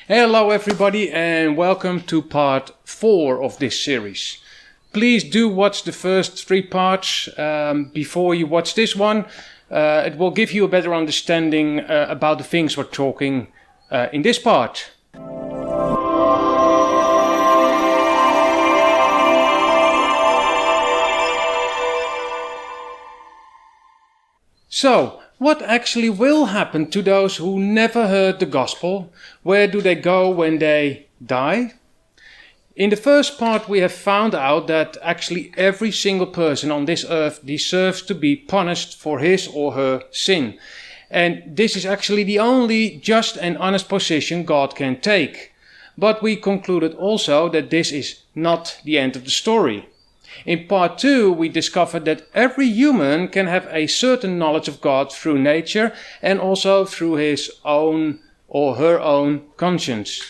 Hello everybody and welcome to part 4 of this series. Please do watch the first 3 parts before you watch this one. It will give you a better understanding about the things we're talking in this part. So, what actually will happen to those who never heard the gospel? Where do they go when they die? In the first part we have found out that actually every single person on this earth deserves to be punished for his or her sin. And this is actually the only just and honest position God can take. But we concluded also that this is not the end of the story. In part 2, we discovered that every human can have a certain knowledge of God through nature and also through his own or her own conscience.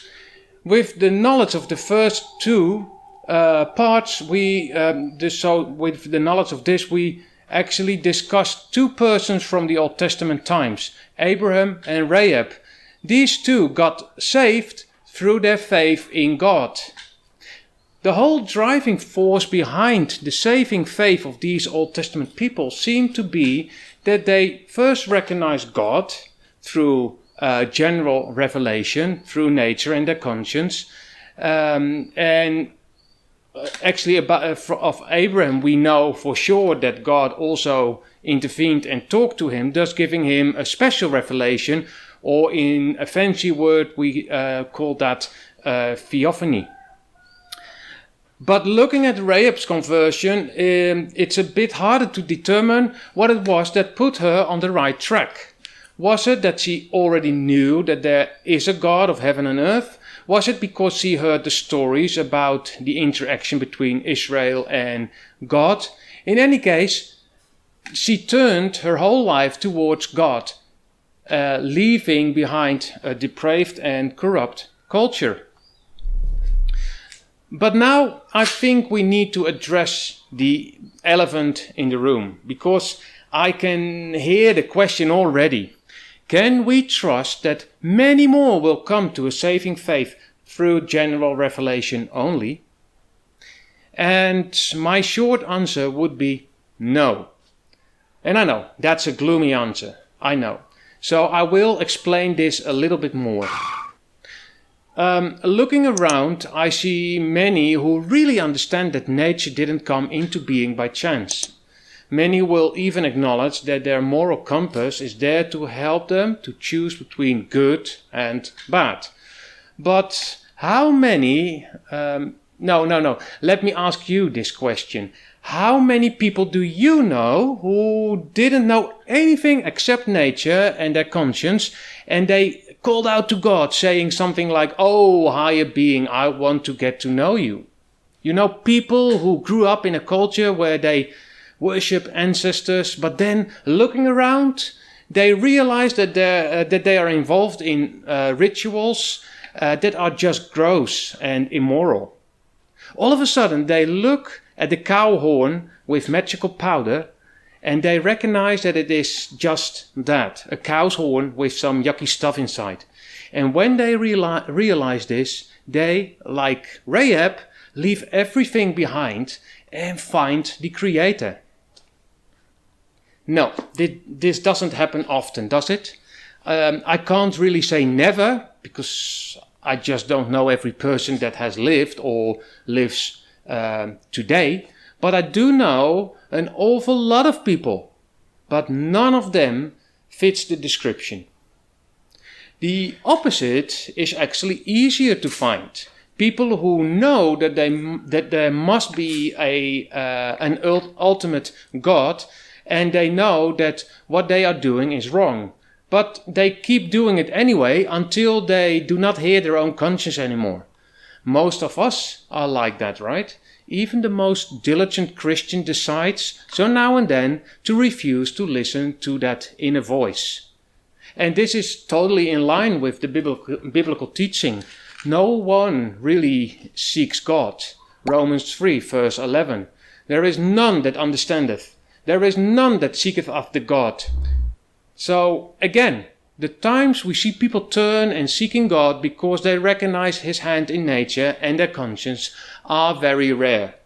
With the knowledge of the first 2 parts, we actually discussed 2 persons from the Old Testament times, Abraham and Rahab. These 2 got saved through their faith in God. The whole driving force behind the saving faith of these Old Testament people seemed to be that they first recognized God through general revelation, through nature and their conscience. Actually, of Abraham, we know for sure that God also intervened and talked to him, thus giving him a special revelation, or in a fancy word, we call that theophany. But looking at Rahab's conversion, it's a bit harder to determine what it was that put her on the right track. Was it that she already knew that there is a God of heaven and earth? Was it because she heard the stories about the interaction between Israel and God? In any case, she turned her whole life towards God, leaving behind a depraved and corrupt culture. But now I think we need to address the elephant in the room, because I can hear the question already. Can we trust that many more will come to a saving faith through general revelation only? And my short answer would be no. And I know, that's a gloomy answer, I know. So I will explain this a little bit more. Looking around, I see many who really understand that nature didn't come into being by chance. Many will even acknowledge that their moral compass is there to help them to choose between good and bad. But how many... Let me ask you this question. How many people do you know who didn't know anything except nature and their conscience, and they called out to God saying something like, "Oh, higher being, I want to get to know you"? You know, people who grew up in a culture where they worship ancestors, but then looking around, they realize that they are involved in rituals that are just gross and immoral. All of a sudden, they look at the cow horn with magical powder, and they recognize that it is just that, a cow's horn with some yucky stuff inside. And when they realize this, they, like Rahab, leave everything behind and find the Creator. No, this doesn't happen often, does it? I can't really say never, because I just don't know every person that has lived or lives today. But I do know an awful lot of people, but none of them fits the description. The opposite is actually easier to find. People who know that there must be an ultimate God, and they know that what they are doing is wrong. But they keep doing it anyway until they do not hear their own conscience anymore. Most of us are like that, right? Even the most diligent Christian decides, so now and then, to refuse to listen to that inner voice. And this is totally in line with the biblical teaching. No one really seeks God. Romans 3, verse 11. There is none that understandeth. There is none that seeketh after God. So, again, The times we see people turn and seeking God because they recognize His hand in nature and their conscience are very rare.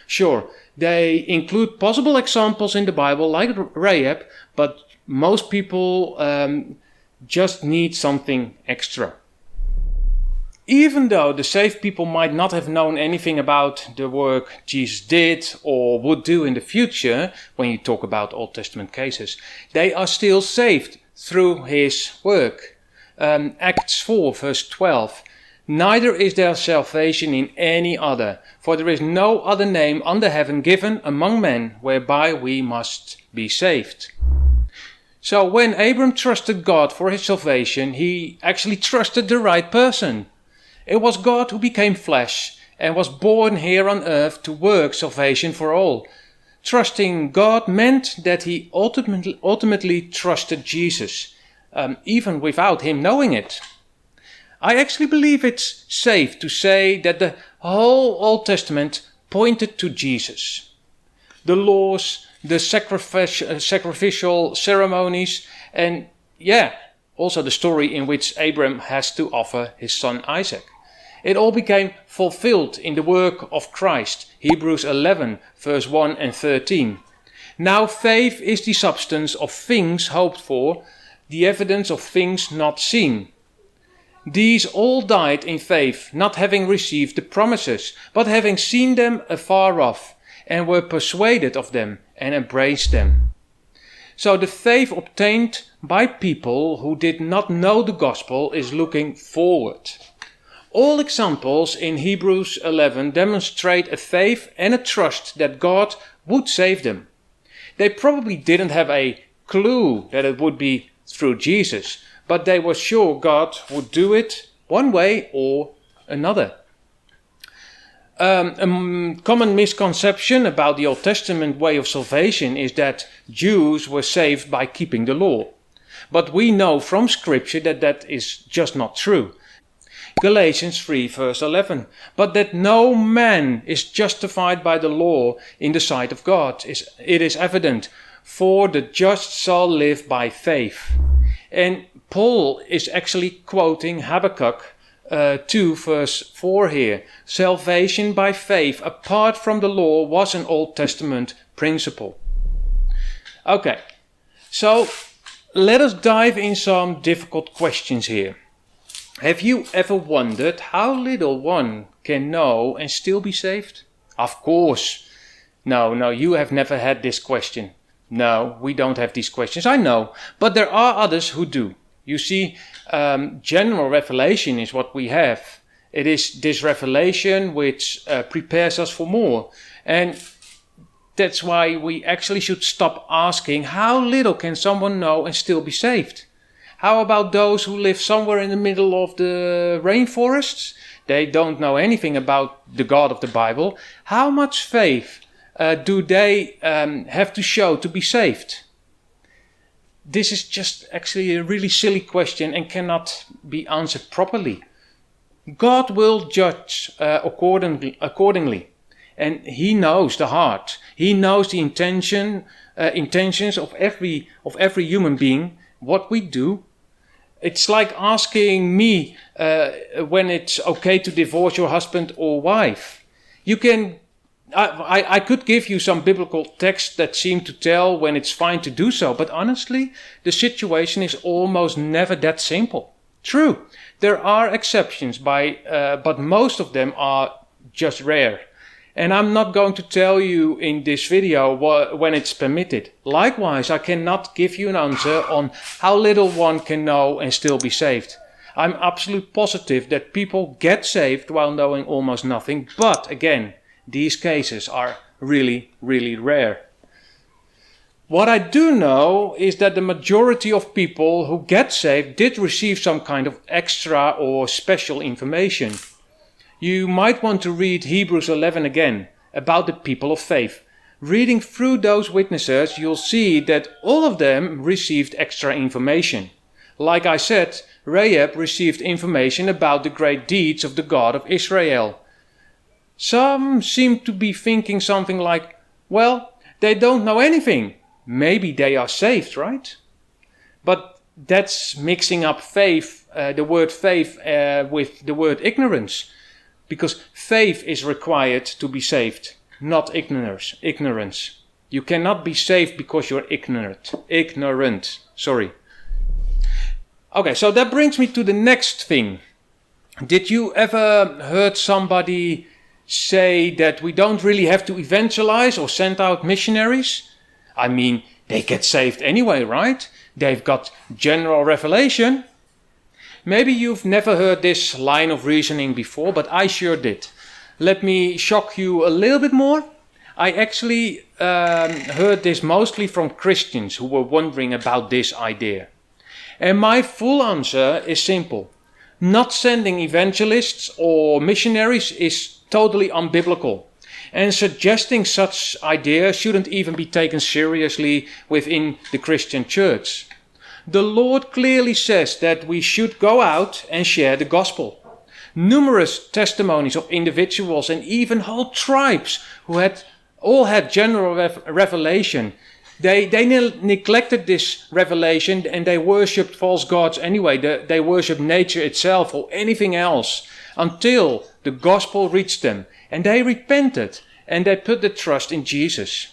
Sure, they include possible examples in the Bible like Rahab, but most people just need something extra. Even though the saved people might not have known anything about the work Jesus did or would do in the future, when you talk about Old Testament cases, they are still saved through His work. Acts 4 verse 12. Neither is there salvation in any other, for there is no other name under heaven given among men whereby we must be saved. So when Abram trusted God for his salvation, he actually trusted the right person. It was God who became flesh and was born here on earth to work salvation for all. Trusting God meant that he ultimately trusted Jesus, even without him knowing it. I actually believe it's safe to say that the whole Old Testament pointed to Jesus. The laws, the sacrificial ceremonies, and also the story in which Abram has to offer his son Isaac. It all became fulfilled in the work of Christ. Hebrews 11 verse 1 and 13. Now faith is the substance of things hoped for, the evidence of things not seen. These all died in faith, not having received the promises, but having seen them afar off, and were persuaded of them, and embraced them. So the faith obtained by people who did not know the gospel is looking forward. All examples in Hebrews 11 demonstrate a faith and a trust that God would save them. They probably didn't have a clue that it would be through Jesus, but they were sure God would do it one way or another. A common misconception about the Old Testament way of salvation is that Jews were saved by keeping the law. But we know from Scripture that that is just not true. Galatians 3 verse 11. But that no man is justified by the law in the sight of God. It is evident, for the just shall live by faith. And Paul is actually quoting Habakkuk 2 verse 4 here. Salvation by faith apart from the law was an Old Testament principle. Okay, so let us dive in some difficult questions here. Have you ever wondered how little one can know and still be saved? Of course. No, you have never had this question. No, we don't have these questions, I know. But there are others who do. You see, general revelation is what we have. It is this revelation which prepares us for more. And that's why we actually should stop asking how little can someone know and still be saved. How about those who live somewhere in the middle of the rainforests? They don't know anything about the God of the Bible. How much faith do they have to show to be saved? This is just actually a really silly question and cannot be answered properly. God will judge accordingly. And He knows the heart. He knows the intentions of every human being, what we do. It's like asking me when it's okay to divorce your husband or wife. I could give you some biblical texts that seem to tell when it's fine to do so, but honestly, the situation is almost never that simple. True, there are exceptions, but most of them are just rare. And I'm not going to tell you in this video when it's permitted. Likewise, I cannot give you an answer on how little one can know and still be saved. I'm absolutely positive that people get saved while knowing almost nothing, but again, these cases are really, really rare. What I do know is that the majority of people who get saved did receive some kind of extra or special information. You might want to read Hebrews 11 again, about the people of faith. Reading through those witnesses, you'll see that all of them received extra information. Like I said, Rahab received information about the great deeds of the God of Israel. Some seem to be thinking something like, well, they don't know anything. Maybe they are saved, right? But that's mixing up faith, the word faith, with the word ignorance. Because faith is required to be saved, not ignorance. You cannot be saved because you're ignorant. Sorry. Okay, so that brings me to the next thing. Did you ever heard somebody say that we don't really have to evangelize or send out missionaries? I mean, they get saved anyway, right? They've got general revelation. Maybe you've never heard this line of reasoning before, but I sure did. Let me shock you a little bit more. I actually heard this mostly from Christians who were wondering about this idea. And my full answer is simple. Not sending evangelists or missionaries is totally unbiblical. And suggesting such ideas shouldn't even be taken seriously within the Christian church. The Lord clearly says that we should go out and share the gospel. Numerous testimonies of individuals and even whole tribes who all had general revelation. They neglected this revelation and they worshipped false gods anyway. They worshipped nature itself or anything else until the gospel reached them. And they repented and they put the trust in Jesus.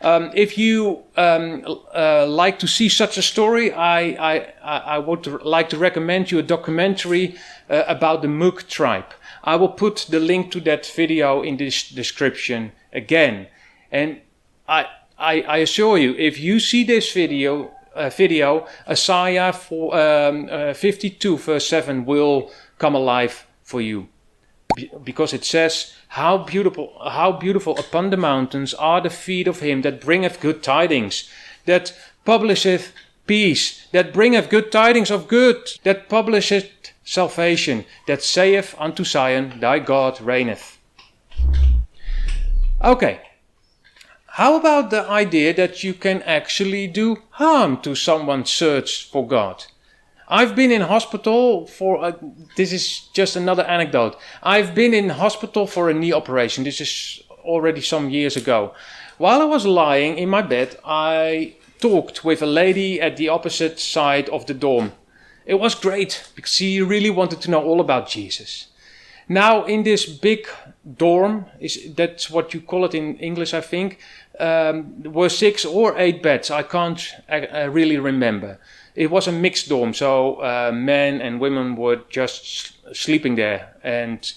If you like to see such a story, I would like to recommend you a documentary about the Mook tribe. I will put the link to that video in this description again. And I assure you, if you see this video, Isaiah 52 verse 7 will come alive for you. Because it says, how beautiful upon the mountains are the feet of him that bringeth good tidings, that publisheth peace, that bringeth good tidings of good, that publisheth salvation, that saith unto Zion, thy God reigneth. Okay, how about the idea that you can actually do harm to someone's search for God? I've been in hospital for, this is just another anecdote. I've been in hospital for a knee operation. This is already some years ago. While I was lying in my bed, I talked with a lady at the opposite side of the dorm. It was great because she really wanted to know all about Jesus. Now in this big dorm, that's what you call it in English, I think, were 6 or 8 beds. I can't really remember. It was a mixed dorm, so men and women were just sleeping there. And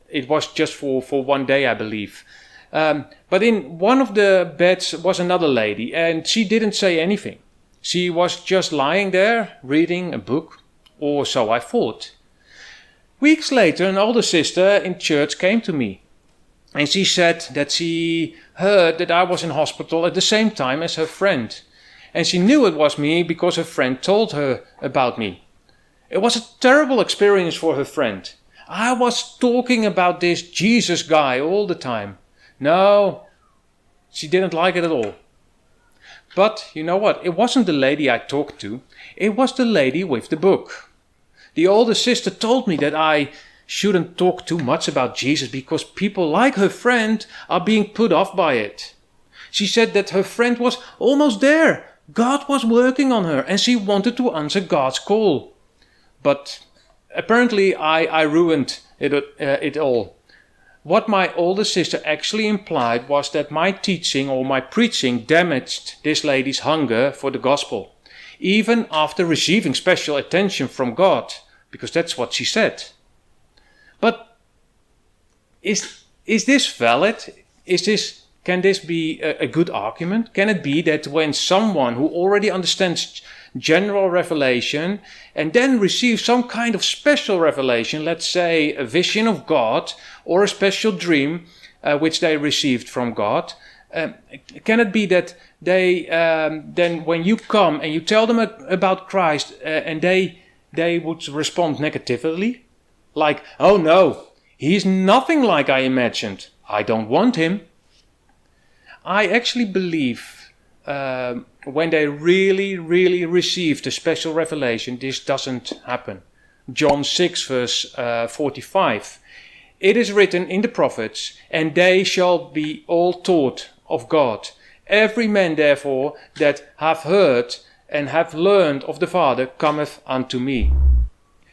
it was just for one day, I believe. But in one of the beds was another lady, and she didn't say anything. She was just lying there, reading a book, or so I thought. Weeks later, an older sister in church came to me. And she said that she heard that I was in hospital at the same time as her friend. And she knew it was me because her friend told her about me. It was a terrible experience for her friend. I was talking about this Jesus guy all the time. No, she didn't like it at all. But you know what? It wasn't the lady I talked to. It was the lady with the book. The older sister told me that I shouldn't talk too much about Jesus because people like her friend are being put off by it. She said that her friend was almost there. God was working on her and she wanted to answer God's call. But apparently I ruined it all. What my older sister actually implied was that my teaching or my preaching damaged this lady's hunger for the gospel, even after receiving special attention from God, because that's what she said. But is this valid? Can this be a good argument? Can it be that when someone who already understands general revelation and then receives some kind of special revelation, let's say a vision of God or a special dream which they received from God, can it be that they then when you come and you tell them about Christ and they would respond negatively? Like, oh no, he's nothing like I imagined. I don't want him. I actually believe when they really receive the special revelation, this doesn't happen. John 6 verse 45. It is written in the prophets, and they shall be all taught of God. Every man therefore that hath heard and have learned of the Father cometh unto me.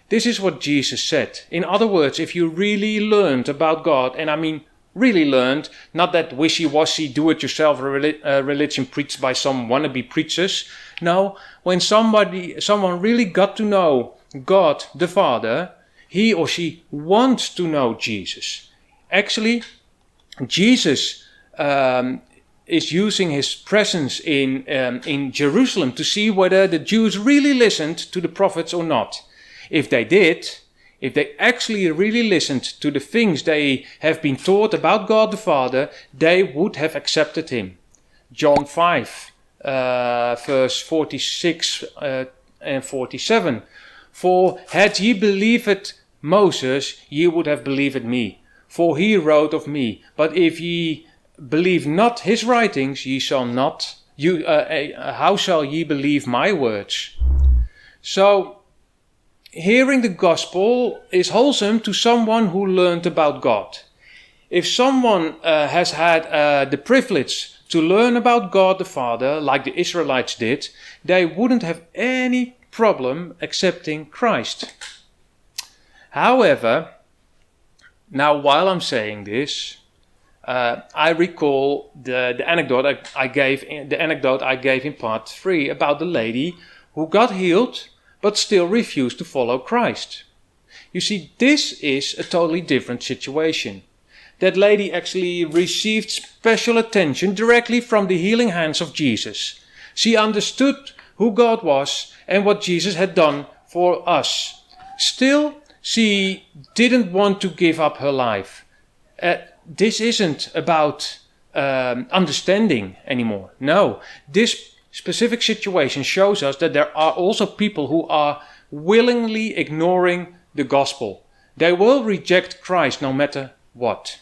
This is what Jesus said. In other words, if you really learned about God, and I mean really learned, not that wishy-washy do-it-yourself religion preached by some wannabe preachers. No, when someone really got to know God the Father, he or she wants to know Jesus. Actually, Jesus is using his presence in Jerusalem to see whether the Jews really listened to the prophets or not. If they did, if they actually really listened to the things they have been taught about God the Father, they would have accepted him. John 5, verse 46 and 47. For had ye believed Moses, ye would have believed me, for he wrote of me. But if ye believe not his writings, ye shall not. How shall ye believe my words? So, hearing the gospel is wholesome to someone who learned about God. If someone has had the privilege to learn about God the Father, like the Israelites did, they wouldn't have any problem accepting Christ. However, now while I'm saying this, I recall the anecdote I gave in part 3 about the lady who got healed but still refused to follow Christ. You see, this is a totally different situation. That lady actually received special attention directly from the healing hands of Jesus. She understood who God was and what Jesus had done for us. Still, she didn't want to give up her life. This isn't about understanding anymore. No, this specific situation shows us that there are also people who are willingly ignoring the gospel. They will reject Christ no matter what.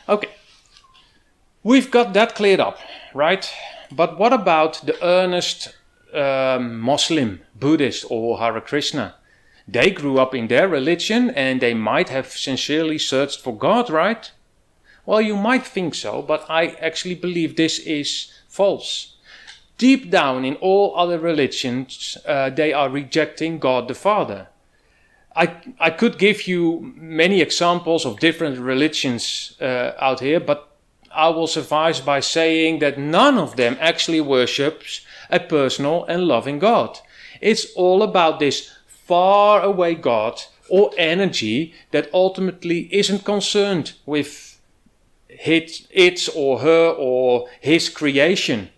Okay, we've got that cleared up, right? But what about the earnest Muslim, Buddhist or Hare Krishna? They grew up in their religion and they might have sincerely searched for God, right? Well, you might think so, but I actually believe this is false. Deep down in all other religions, they are rejecting God the Father. I could give you many examples of different religions out here, but I will suffice by saying that none of them actually worships a personal and loving God. It's all about this far away God or energy that ultimately isn't concerned with its or her or his creation.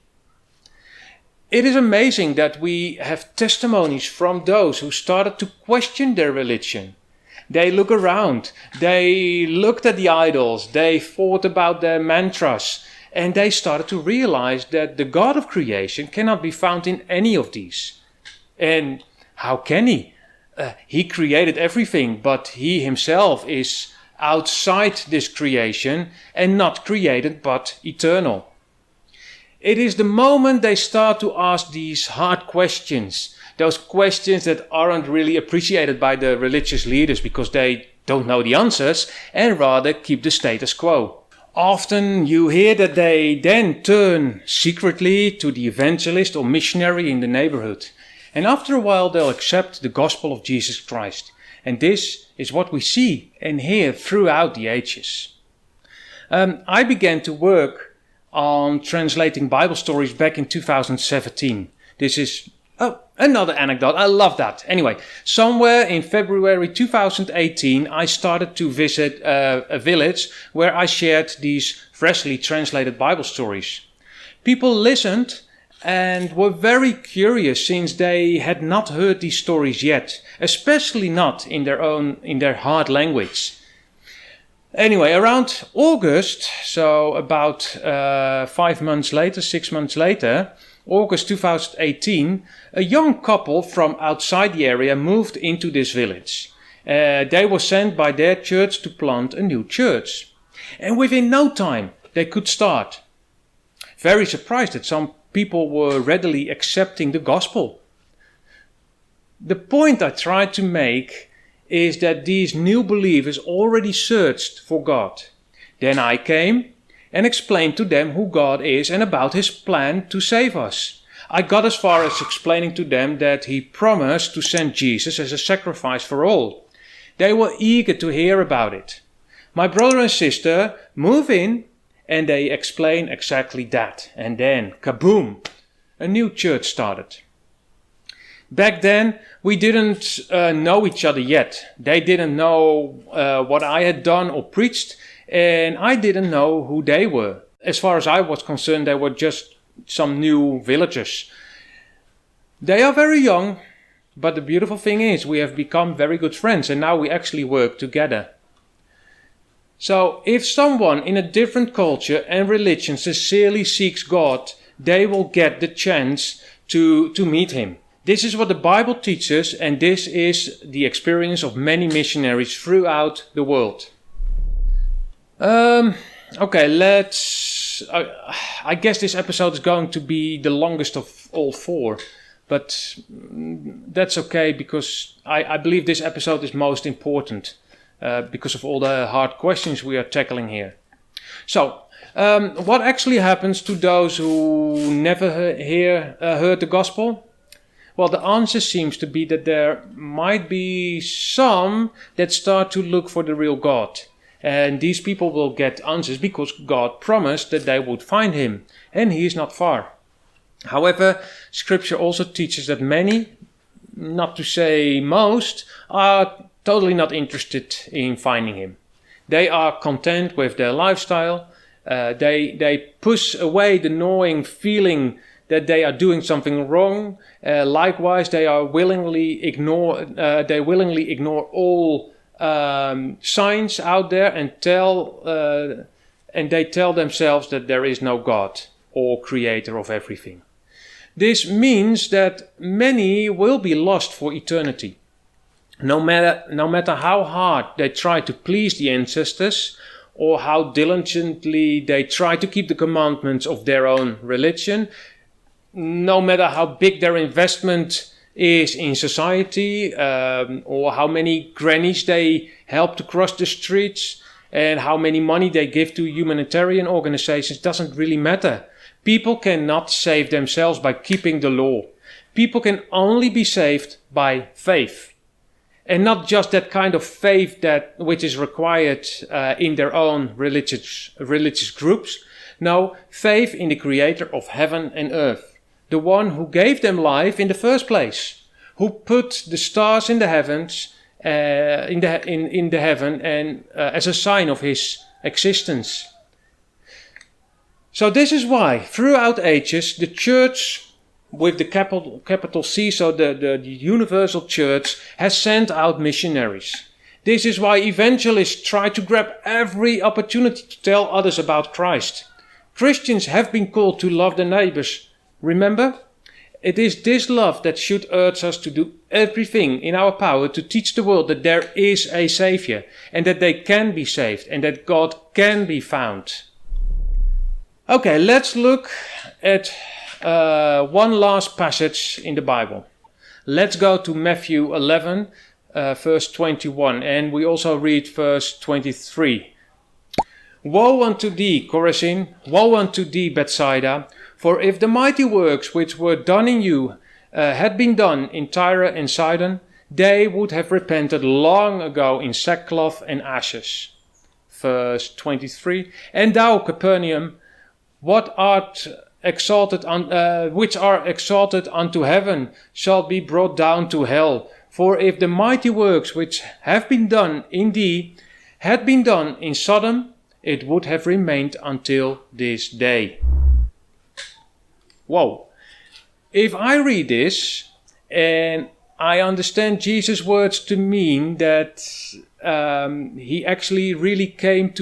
It is amazing that we have testimonies from those who started to question their religion. They look around, they looked at the idols, they thought about their mantras, and they started to realize that the God of creation cannot be found in any of these. And how can he? He created everything, but he himself is outside this creation and not created but eternal. It is the moment they start to ask these hard questions, those questions that aren't really appreciated by the religious leaders because they don't know the answers and rather keep the status quo. Often you hear that they then turn secretly to the evangelist or missionary in the neighborhood. And after a while they'll accept the gospel of Jesus Christ. And this is what we see and hear throughout the ages. I began to work on translating Bible stories back in 2017. This is another anecdote. I love that. Anyway, somewhere in February 2018, I started to visit a village where I shared these freshly translated Bible stories. People listened and were very curious since they had not heard these stories yet, especially not in their hard language. Anyway, around August, so about 6 months later, August 2018, a young couple from outside the area moved into this village. They were sent by their church to plant a new church. And within no time, they could start. Very surprised that some people were readily accepting the gospel. The point I tried to make is that these new believers already searched for God. Then I came and explained to them who God is and about his plan to save us. I got as far as explaining to them that he promised to send Jesus as a sacrifice for all. They were eager to hear about it. My brother and sister move in and they explain exactly that. And then, kaboom, a new church started. Back then, we didn't know each other yet. They didn't know what I had done or preached, and I didn't know who they were. As far as I was concerned, they were just some new villagers. They are very young, but the beautiful thing is we have become very good friends, and now we actually work together. So if someone in a different culture and religion sincerely seeks God, they will get the chance to meet him. This is what the Bible teaches, and this is the experience of many missionaries throughout the world. Okay, I guess this episode is going to be the longest of all 4, but that's okay because I believe this episode is most important because of all the hard questions we are tackling here. So, what actually happens to those who never heard the gospel? Well, the answer seems to be that there might be some that start to look for the real God. And these people will get answers because God promised that they would find him. And he is not far. However, Scripture also teaches that many, not to say most, are totally not interested in finding him. They are content with their lifestyle. They push away the gnawing feeling that they are doing something wrong. Likewise, they willingly ignore all signs out there and they tell themselves that there is no God or creator of everything. This means that many will be lost for eternity. No matter how hard they try to please the ancestors or how diligently they try to keep the commandments of their own religion, no matter how big their investment is in society, or how many grannies they help to cross the streets, and how many money they give to humanitarian organizations, doesn't really matter. People cannot save themselves by keeping the law. People can only be saved by faith. And not just that kind of faith which is required in their own religious groups. No, faith in the Creator of heaven and earth. The one who gave them life in the first place, who put the stars in the heavens, in the heaven, and as a sign of his existence. So this is why throughout ages the church with the capital C, so the universal church, has sent out missionaries. This is why evangelists try to grab every opportunity to tell others about Christ. Christians have been called to love their neighbors. Remember? It is this love that should urge us to do everything in our power to teach the world that there is a Savior and that they can be saved and that God can be found. Okay, let's look at one last passage in the Bible. Let's go to Matthew 11, verse 21, and we also read verse 23. Woe unto thee, Chorazin! Woe unto thee, Bethsaida! For if the mighty works which were done in you had been done in Tyre and Sidon, they would have repented long ago in sackcloth and ashes. Verse 23. And thou, Capernaum, which are exalted unto heaven, shall be brought down to hell. For if the mighty works which have been done in thee had been done in Sodom, it would have remained until this day. Whoa. If I read this and I understand Jesus' words to mean that if he actually really came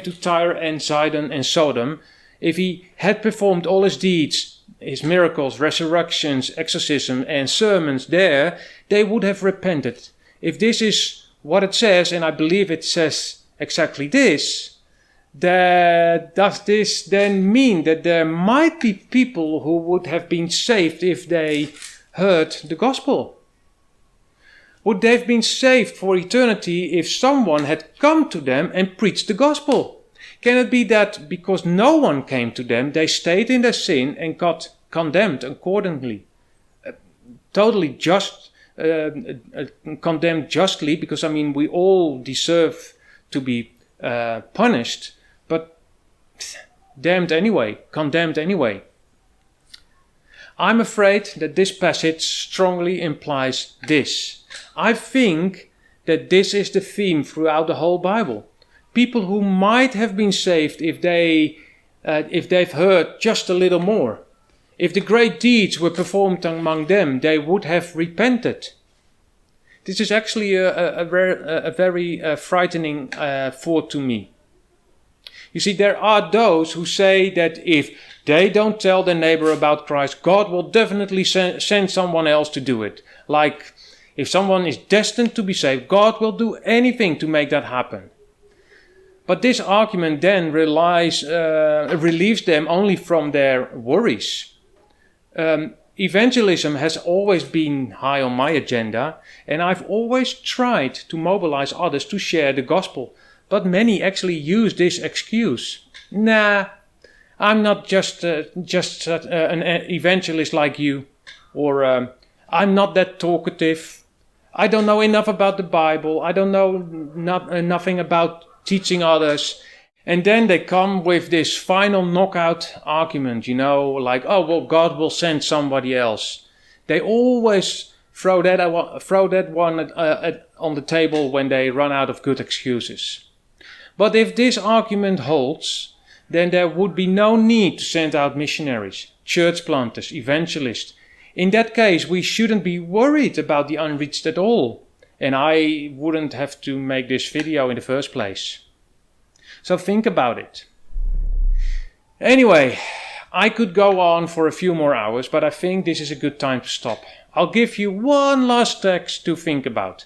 to Tyre and Sidon and Sodom, if he had performed all his deeds, his miracles, resurrections, exorcism and sermons there, they would have repented. If this is what it says, and I believe it says exactly this, does this then mean that there might be people who would have been saved if they heard the gospel? Would they have been saved for eternity if someone had come to them and preached the gospel? Can it be that because no one came to them, they stayed in their sin and got condemned accordingly? Totally just, condemned justly, because I mean we all deserve to be punished, but damned anyway, condemned anyway. I'm afraid that this passage strongly implies this. I think that this is the theme throughout the whole Bible. People who might have been saved if they've heard just a little more. If the great deeds were performed among them, they would have repented. This is actually a very frightening thought to me. You see, there are those who say that if they don't tell their neighbor about Christ, God will definitely send someone else to do it. Like, if someone is destined to be saved, God will do anything to make that happen. But this argument then relieves them only from their worries. Evangelism has always been high on my agenda, and I've always tried to mobilize others to share the gospel. But many actually use this excuse. Nah, I'm not just an evangelist like you, or I'm not that talkative. I don't know enough about the Bible. I don't know nothing about teaching others. And then they come with this final knockout argument, like, oh, well, God will send somebody else. They always throw that one on the table when they run out of good excuses. But if this argument holds, then there would be no need to send out missionaries, church planters, evangelists. In that case, we shouldn't be worried about the unreached at all. And I wouldn't have to make this video in the first place. So think about it. Anyway, I could go on for a few more hours, but I think this is a good time to stop. I'll give you one last text to think about.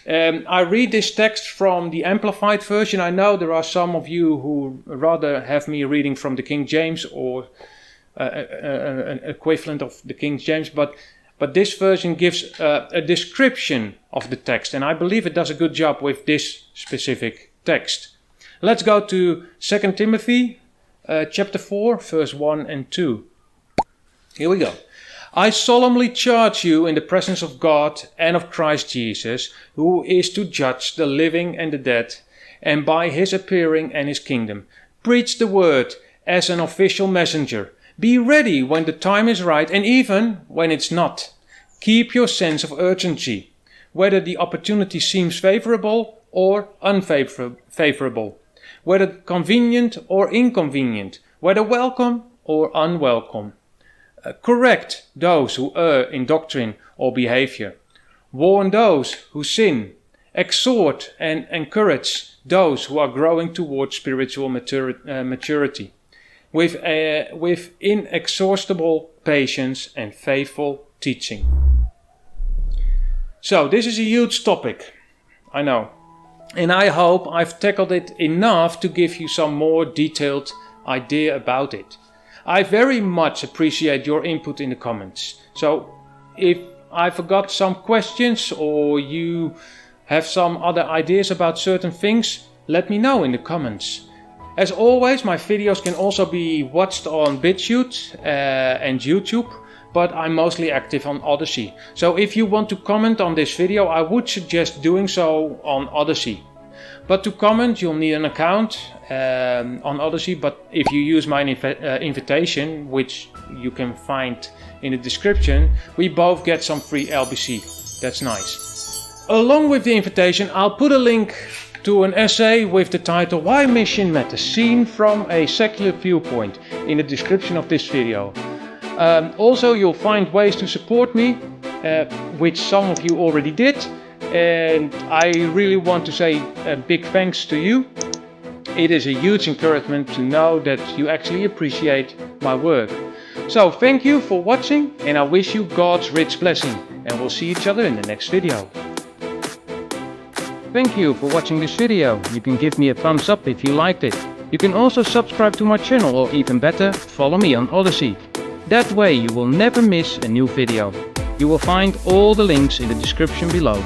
I read this text from the Amplified version. I know there are some of you who rather have me reading from the King James or an equivalent of the King James, but this version gives a description of the text, and I believe it does a good job with this specific text. Let's go to 2 Timothy chapter 4, verse 1 and 2. Here we go. I solemnly charge you in the presence of God and of Christ Jesus, who is to judge the living and the dead, and by his appearing and his kingdom. Preach the word as an official messenger. Be ready when the time is right, and even when it's not. Keep your sense of urgency, whether the opportunity seems favorable or unfavorable, whether convenient or inconvenient, whether welcome or unwelcome. Correct those who err in doctrine or behavior. Warn those who sin. Exhort and encourage those who are growing towards spiritual maturity. With inexhaustible patience and faithful teaching. So this is a huge topic, I know. And I hope I've tackled it enough to give you some more detailed idea about it. I very much appreciate your input in the comments. So if I forgot some questions or you have some other ideas about certain things, let me know in the comments. As always, my videos can also be watched on BitChute and YouTube, but I'm mostly active on Odyssey. So if you want to comment on this video, I would suggest doing so on Odyssey. But to comment, you'll need an account on Odyssey, but if you use my invitation, which you can find in the description, we both get some free LBC. That's nice. Along with the invitation, I'll put a link to an essay with the title Why Mission Matters, seen from a secular viewpoint, in the description of this video. Also, you'll find ways to support me, which some of you already did. And I really want to say a big thanks to you. It is a huge encouragement to know that you actually appreciate my work. So thank you for watching, and I wish you God's rich blessing, and we'll see each other in the next video. Thank you for watching this video. You can give me a thumbs up if you liked it. You can also subscribe to my channel, or even better, follow me on Odyssey. That way you will never miss a new video. You will find all the links in the description below.